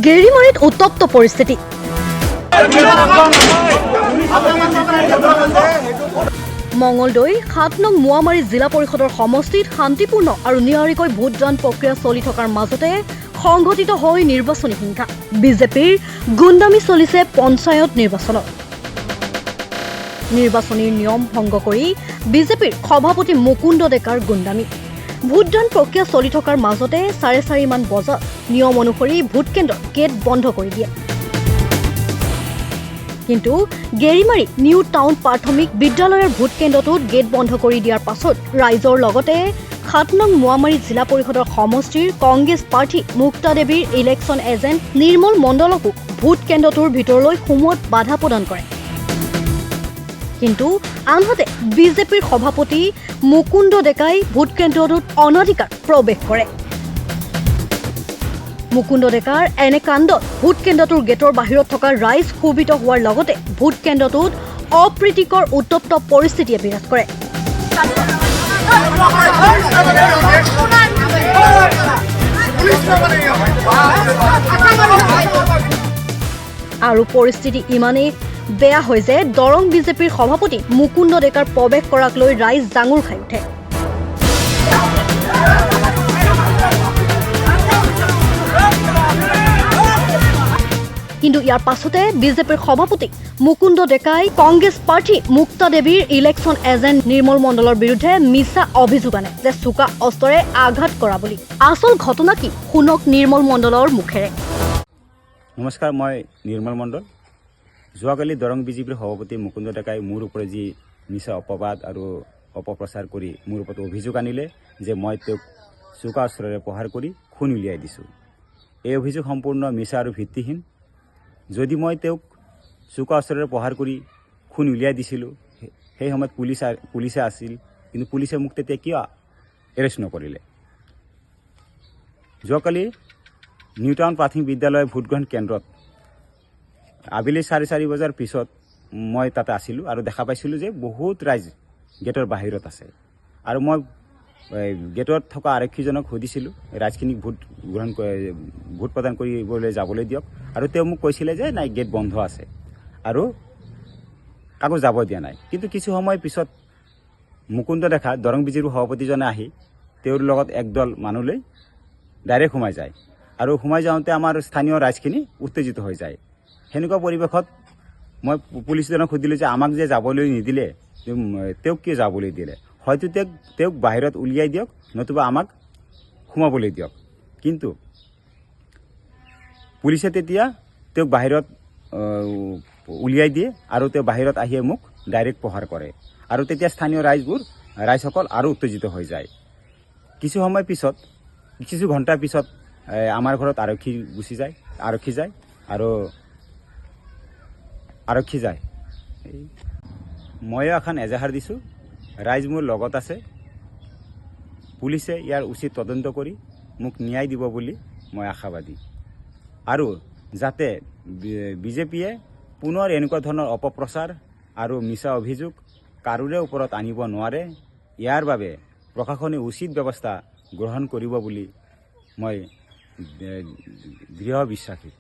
গেৰিমাৰীত উত্তপ্ত পৰিস্থিতি। মঙলদৈ ৭ নং মোৱামাৰী জিলা পৰিষদৰ সমষ্টিত শান্তিপূৰ্ণ আৰু নিয়াৰিকৈ ভোটদান প্ৰক্ৰিয়া চলি থকাৰ মাজতে সংঘটিত হয় নিৰ্বাচনী হিংসা। বিজেপিৰ গুণ্ডামি চলিছে পঞ্চায়ত নিৰ্বাচনত। নিৰ্বাচনী নিয়ম ভংগ কৰি বিজেপিৰ সভাপতি মুকুন্দ ডেকাৰ গুণ্ডামি। ভোটদান প্ৰক্ৰিয়া চলি থকাৰ মাজতে 4:30 মান বজাত নিয়ম অনুসৰি ভোটকেন্দ্ৰৰ গেট বন্ধ কৰি দিয়ে। কিন্তু গেৰিমাৰী নিউ টাউন প্ৰাথমিক বিদ্যালয়ৰ ভোটকেন্দ্ৰটোত গেট বন্ধ কৰি দিয়াৰ পাছত ৰাইজৰ লগতে ৭ নং মোৱামাৰী জিলা পৰিষদৰ সমষ্টিৰ কংগ্ৰেছ প্ৰাৰ্থী মুক্তা দেৱীৰ ইলেকশ্যন এজেণ্ট নিৰ্মল মণ্ডলকো ভোটকেন্দ্ৰটোৰ ভিতৰলৈ সোমোৱাত বাধা প্ৰদান কৰে। কিন্তু আনহাতে বিজেপিৰ সভাপতি মুকুন্দ ডেকাই ভোটকেন্দ্ৰটোত অনধিকাৰ প্ৰৱেশ কৰে। মুকুন্দ ডেকাৰ এনে কাণ্ডত ভোটকেন্দ্ৰটোৰ গেটৰ বাহিৰত থকা ৰাইজ ক্ষোভিত হোৱাৰ লগতে ভোটকেন্দ্ৰটোত অপ্ৰীতিকৰ উত্তপ্ত পৰিস্থিতিয়ে বিৰাজ কৰে। আৰু পৰিস্থিতি ইমানেই বেয়া হয় যে দৰং বিজেপিৰ সভাপতি মুকুন্দ ডেকাৰ প্ৰৱেশ কৰাক লৈ ৰাইজ জাঙুৰ খাই উঠে। কিন্তু ইয়াৰ পাছতে বিজেপিৰ সভাপতি মুকুন্দ ডেকাই কংগ্ৰেছ প্ৰাৰ্থী মুক্তা দেৱীৰ ইলেকশ্যন এজেণ্ট নিৰ্মল মণ্ডলৰ বিৰুদ্ধে মিছা অভিযোগ আনে যে চোকা অস্ত্ৰৰে আঘাত কৰা বুলি। আচল ঘটনা কি শুনক নিৰ্মল মণ্ডলৰ মুখেৰে। নমস্কাৰ, মই নিৰ্মল মণ্ডল। যোৱাকালি দৰং বিজেপিৰ সভাপতি মুকুন্দ ডেকাই মোৰ ওপৰত যি মিছা অপবাদ আৰু অপপ্ৰচাৰ কৰি মোৰ ওপৰত অভিযোগ আনিলে যে মই তেওঁক চোকা অস্ত্ৰৰে প্ৰহাৰ কৰি খুন উলিয়াই দিছোঁ। এই অভিযোগ সম্পূৰ্ণ মিছা আৰু ভিত্তিহীন। যদি মই তেওঁক চোকা অস্ত্ৰৰে প্ৰহাৰ কৰি খুন উলিয়াই দিছিলোঁ, সেই সময়ত পুলিচে আছিল, কিন্তু পুলিচে মোক তেতিয়া কিয় এৰেষ্ট নকৰিলে? যোৱাকালি নিউ টাউন প্ৰাথমিক বিদ্যালয় ভোটগ্ৰহণ কেন্দ্ৰত আবেলি 4:30 বজাৰ পিছত মই তাতে আছিলোঁ আৰু দেখা পাইছিলোঁ যে বহুত ৰাইজ গেটৰ বাহিৰত আছে। আৰু মই গেটত থকা আৰক্ষীজনক সুধিছিলোঁ ৰাইজখিনিক ভোট প্ৰদান কৰিবলৈ যাবলৈ দিয়ক, আৰু তেওঁ মোক কৈছিলে যে নাই, গেট বন্ধ আছে আৰু কাকো যাব দিয়া নাই। কিন্তু কিছু সময় পিছত মুকুন্দ ডেকা দৰং বিজেপিৰ সভাপতিজনে আহি তেওঁৰ লগত একদল মানুহলৈ ডাইৰেক্ট সোমাই যায়, আৰু সোমাই যাওঁতে আমাৰ স্থানীয় ৰাইজখিনি উত্তেজিত হৈ যায়। সেনেকুৱা পৰিৱেশত মই পুলিচজনক সুধিলোঁ যে আমাক যে যাবলৈ নিদিলে, তেওঁক কিয় যাবলৈ দিলে? হয়তো তেওঁক বাহিৰত উলিয়াই দিয়ক, নতুবা আমাক সোমাবলৈ দিয়ক। কিন্তু পুলিচে তেতিয়া তেওঁক বাহিৰত উলিয়াই দিয়ে আৰু তেওঁ বাহিৰত আহিয়ে মোক ডাইৰেক্ট প্ৰহাৰ কৰে, আৰু তেতিয়া স্থানীয় ৰাইজসকল আৰু উত্তেজিত হৈ যায়। কিছু ঘণ্টাৰ পিছত আমাৰ ঘৰত আৰক্ষী যায়। ময়ো এখন এজাহাৰ দিছোঁ, ৰাইজ মোৰ লগত আছে। পুলিচে ইয়াৰ উচিত তদন্ত কৰি মোক ন্যায় দিব বুলি মই আশাবাদী। আৰু যাতে বিজেপিয়ে পুনৰ এনেকুৱা ধৰণৰ অপপ্ৰচাৰ আৰু মিছা অভিযোগ কাৰোৰে ওপৰত আনিব নোৱাৰে, ইয়াৰ বাবে প্ৰশাসনে উচিত ব্যৱস্থা গ্ৰহণ কৰিব বুলি মই দৃঢ় বিশ্বাসী।